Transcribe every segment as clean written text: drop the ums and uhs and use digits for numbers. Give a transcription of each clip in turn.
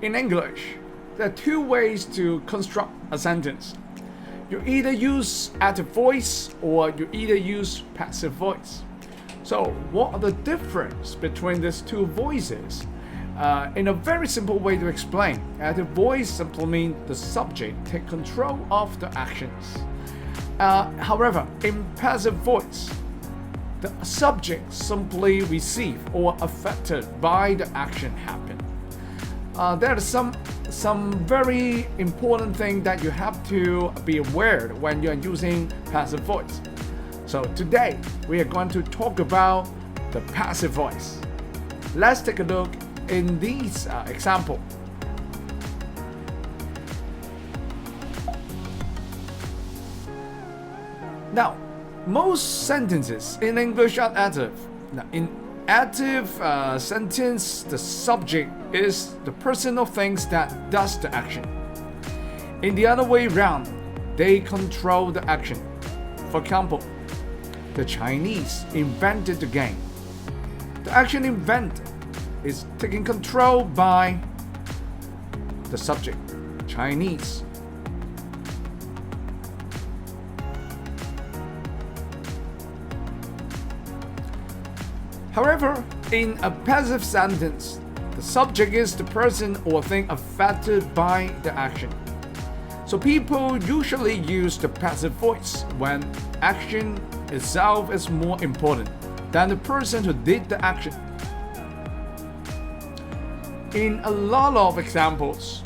In English, there are two ways to construct a sentence. You either use active voice or you either use passive voice. So what are the difference between these two voices? In a very simple way to explain, active voice simply means the subject take control of the actions. However, in passive voice, the subject simply receive or affected by the action happen. There are some very important thing that you have to be aware when you're using passive voice. So today we are going to talk about the passive voice. Let's take a look in these example. Now, most sentences in English are active. Now, in active sentence, the subject is the person or things that does the action. In the other way round, they control the action. For example, the Chinese invented the game. The action invented is taken control by the subject, Chinese. However, in a passive sentence, the subject is the person or thing affected by the action. So people usually use the passive voice when action itself is more important than the person who did the action. In a lot of examples,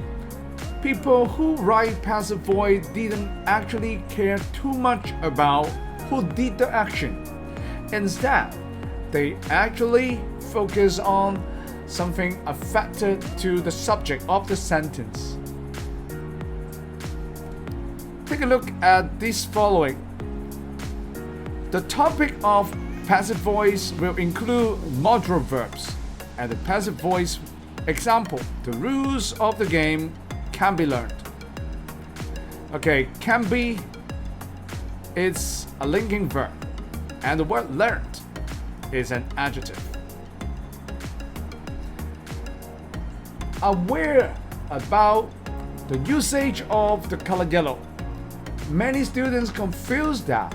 people who write passive voice didn't actually care too much about who did the action. Instead, they actually focus on something affected to the subject of the sentence. Take a look at this following. The topic of passive voice will include modular verbs, and the passive voice example, the rules of the game can be learned. Okay, can be, it's a linking verb, and the word learned is an adjective. Aware about the usage of the color yellow. Many students confuse that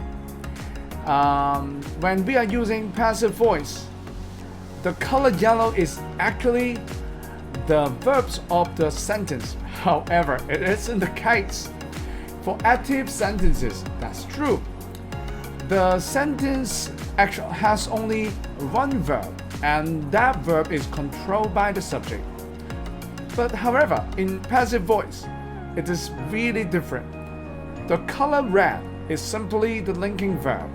when we are using passive voice, the color yellow is actually the verbs of the sentence. However, it isn't the case. For active sentences, that's true. The sentence actually has only one verb, and that verb is controlled by the subject. But however, in passive voice, it is really different. The color red is simply the linking verb,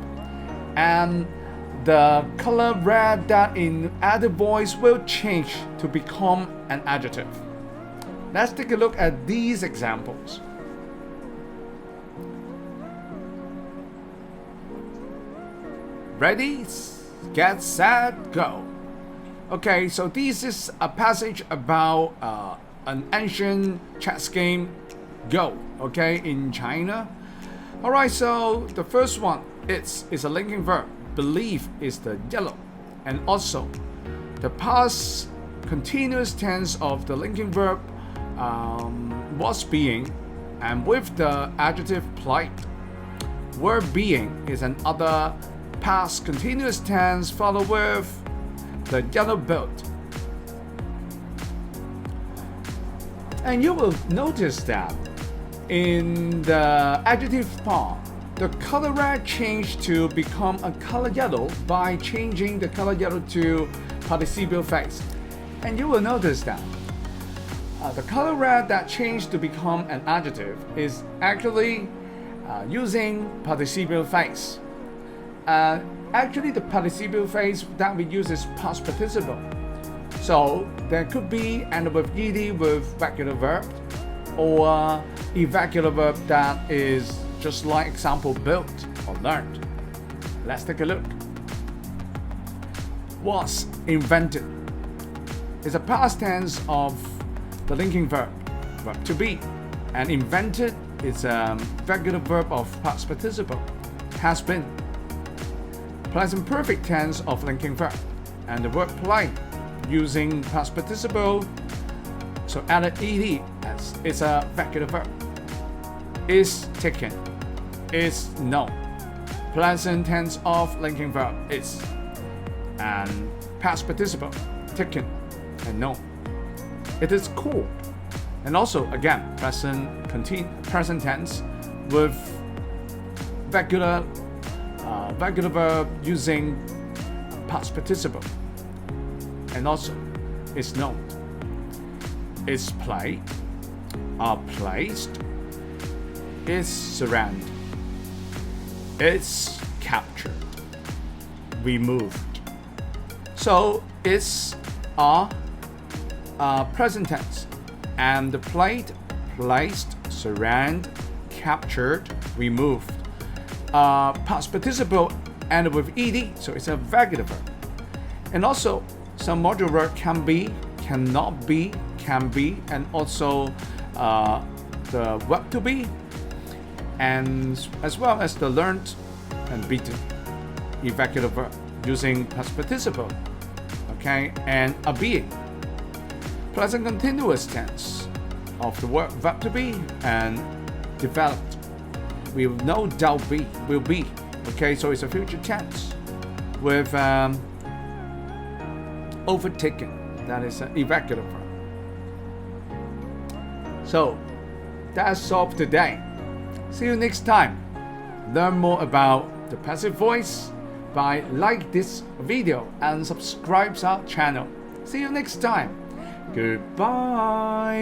and the color red that in active voice will change to become an adjective. Let's take a look at these examples. Ready, get, set, go. Okay, so this is a passage about an ancient chess game, Go, okay, in China. Alright, so the first one is a linking verb. Believe is the yellow, and also the past continuous tense of the linking verb was being, and with the adjective plight. Were being is another past continuous tense followed with the yellow belt. And you will notice that in the adjective part, the color red changed to become a color yellow by changing the color yellow to participial phase. And you will notice that the color red that changed to become an adjective is actually using participial phase. Actually, the participial phase that we use is past participle. So there could be end with ed with regular verb, or irregular verb that is just like example built or learned. Let's take a look. Was invented is a past tense of the linking verb, verb to be, and invented is a regular verb of past participle, has been. Present perfect tense of linking verb, and the word polite using past participle. So add an ed as it's a vacular verb. Is taken. Is known. Present tense of linking verb is. And past participle taken and known. It is cool. And also again present tense with regular verb using past participle. And also is known. Is played. Are placed. Is surrounded. Is captured. Removed. So it's present tense, and the played, placed, surround, captured, removed. Past participle ended with ed, so it's a regular verb. And also some modular verb can be, cannot be, can be, and also the verb to be, and as well as the learned and beaten irregular verb using past participle, okay, and a being. Present continuous tense of the verb to be and developed. We will no doubt will be, okay, so it's a future tense with overtaken, that is an irregular verb. So that's all for today. See you next time. Learn more about the passive voice by like this video and subscribe to our channel. See you next time. Goodbye.